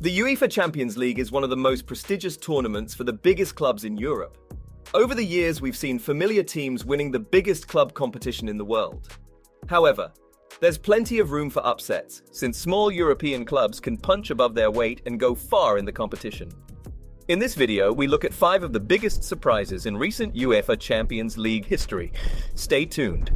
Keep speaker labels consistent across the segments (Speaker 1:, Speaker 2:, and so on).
Speaker 1: The UEFA Champions League is one of the most prestigious tournaments for the biggest clubs in Europe. Over the years, we've seen familiar teams winning the biggest club competition in the world. However, there's plenty of room for upsets, since small European clubs can punch above their weight and go far in the competition. In this video, we look at 5 of the biggest surprises in recent UEFA Champions League history. Stay tuned.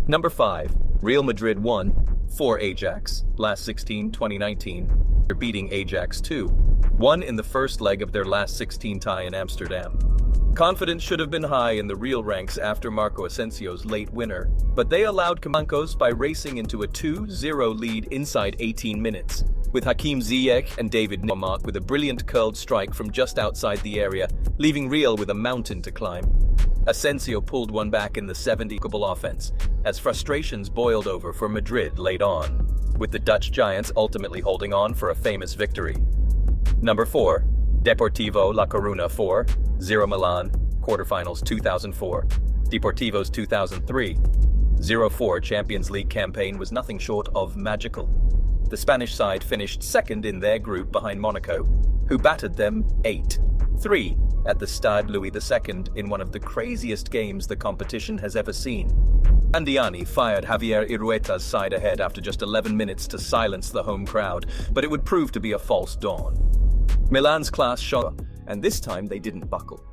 Speaker 1: Number 5. Real Madrid won 4 Ajax, last 16, 2019. They're beating Ajax 2-1 in the first leg of their last 16 tie in Amsterdam. Confidence should have been high in the Real ranks after Marco Asensio's late winner, but they allowed Blancos by racing into a 2-0 lead inside 18 minutes, with Hakim Ziyech and David Neymar with a brilliant curled strike from just outside the area, leaving Real with a mountain to climb. Asensio pulled one back in the 70th offense, as frustrations boiled over for Madrid late on, with the Dutch giants ultimately holding on for a famous victory. Number 4. Deportivo La Coruna 4-0 Milan, quarterfinals 2004. Deportivo's 2003-04 Champions League campaign was nothing short of magical. The Spanish side finished second in their group behind Monaco, who battered them 8-3 at the Stade Louis II in one of the craziest games the competition has ever seen. Andiani fired Javier Irureta's side ahead after just 11 minutes to silence the home crowd, but it would prove to be a false dawn. Milan's class shone, and this time they didn't buckle.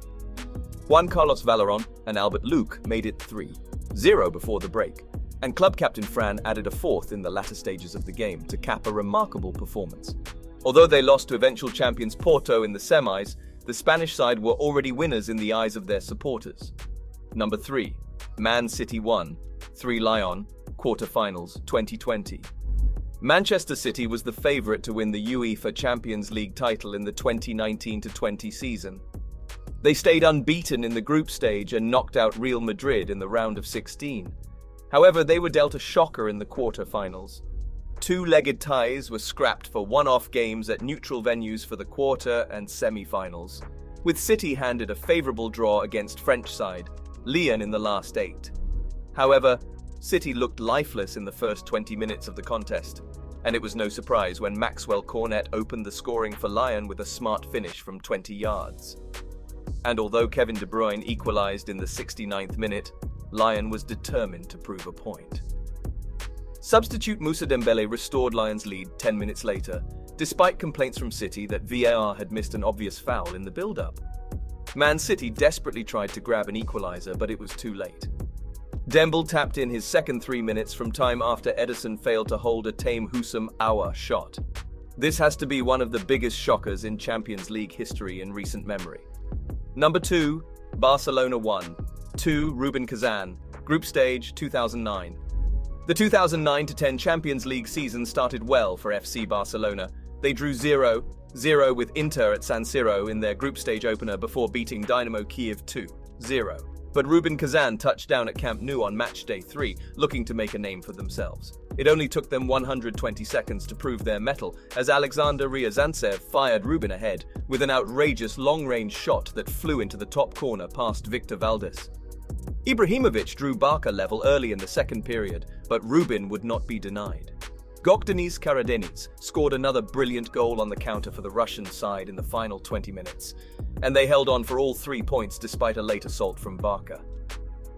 Speaker 1: Juan Carlos Valeron and Albert Luque made it 3-0 before the break, and club captain Fran added a fourth in the latter stages of the game to cap a remarkable performance. Although they lost to eventual champions Porto in the semis, the Spanish side were already winners in the eyes of their supporters. Number 3. Man City won 3 Lyon, quarterfinals 2020. Manchester City was the favourite to win the UEFA Champions League title in the 2019-20 season. They stayed unbeaten in the group stage and knocked out Real Madrid in the round of 16. However, they were dealt a shocker in the quarter-finals. 2-legged ties were scrapped for one-off games at neutral venues for the quarter and semi-finals, with City handed a favourable draw against French side Lyon in the last 8. However, City looked lifeless in the first 20 minutes of the contest, and it was no surprise when Maxwell Cornet opened the scoring for Lyon with a smart finish from 20 yards. And although Kevin De Bruyne equalised in the 69th minute, Lyon was determined to prove a point. Substitute Moussa Dembele restored Lyon's lead 10 minutes later, despite complaints from City that VAR had missed an obvious foul in the build-up. Man City desperately tried to grab an equaliser, but it was too late. Dembele tapped in his second 3 minutes from time after Ederson failed to hold a Tame Houssam Aouar shot. This has to be one of the biggest shockers in Champions League history in recent memory. Number 2. Barcelona won 2 Rubin Kazan, group stage 2009. The 2009-10 Champions League season started well for FC Barcelona. They drew 0-0 with Inter at San Siro in their group stage opener before beating Dynamo Kiev 2-0. But Rubin Kazan touched down at Camp Nou on match day 3, looking to make a name for themselves. It only took them 120 seconds to prove their mettle, as Alexander Ryazantsev fired Rubin ahead with an outrageous long-range shot that flew into the top corner past Victor Valdés. Ibrahimovic drew Barca level early in the second period, but Rubin would not be denied. Gokdenis Karadenis scored another brilliant goal on the counter for the Russian side in the final 20 minutes, and they held on for all 3 points despite a late assault from Barca.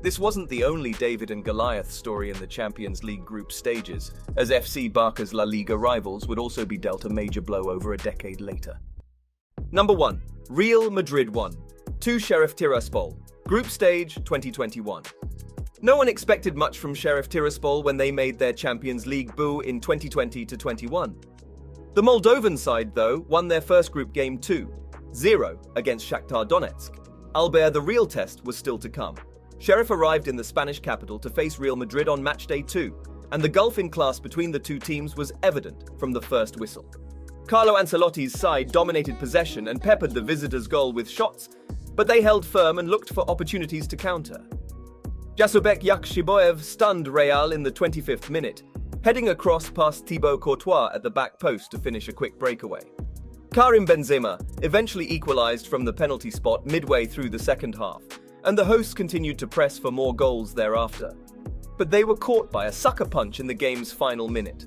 Speaker 1: This wasn't the only David and Goliath story in the Champions League group stages, as FC Barca's La Liga rivals would also be dealt a major blow over a decade later. Number 1. Real Madrid won 2 Sheriff Tiraspol, group stage 2021. No one expected much from Sheriff Tiraspol when they made their Champions League debut in 2020-21. The Moldovan side, though, won their first group game 2-0 against Shakhtar Donetsk. Albeit the real test was still to come. Sheriff arrived in the Spanish capital to face Real Madrid on match day 2, and the gulf in class between the two teams was evident from the first whistle. Carlo Ancelotti's side dominated possession and peppered the visitors' goal with shots, but they held firm and looked for opportunities to counter. Jasubek Yakshiboyev stunned Real in the 25th minute, heading across past Thibaut Courtois at the back post to finish a quick breakaway. Karim Benzema eventually equalised from the penalty spot midway through the second half, and the hosts continued to press for more goals thereafter. But they were caught by a sucker punch in the game's final minute.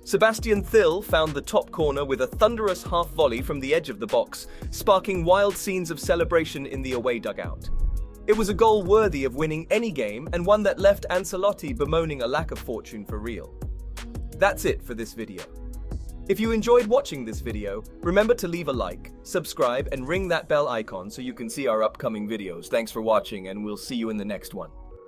Speaker 1: Sebastian Thill found the top corner with a thunderous half volley from the edge of the box, sparking wild scenes of celebration in the away dugout. It was a goal worthy of winning any game and one that left Ancelotti bemoaning a lack of fortune for Real. That's it for this video. If you enjoyed watching this video, remember to leave a like, subscribe, and ring that bell icon so you can see our upcoming videos. Thanks for watching, and we'll see you in the next one.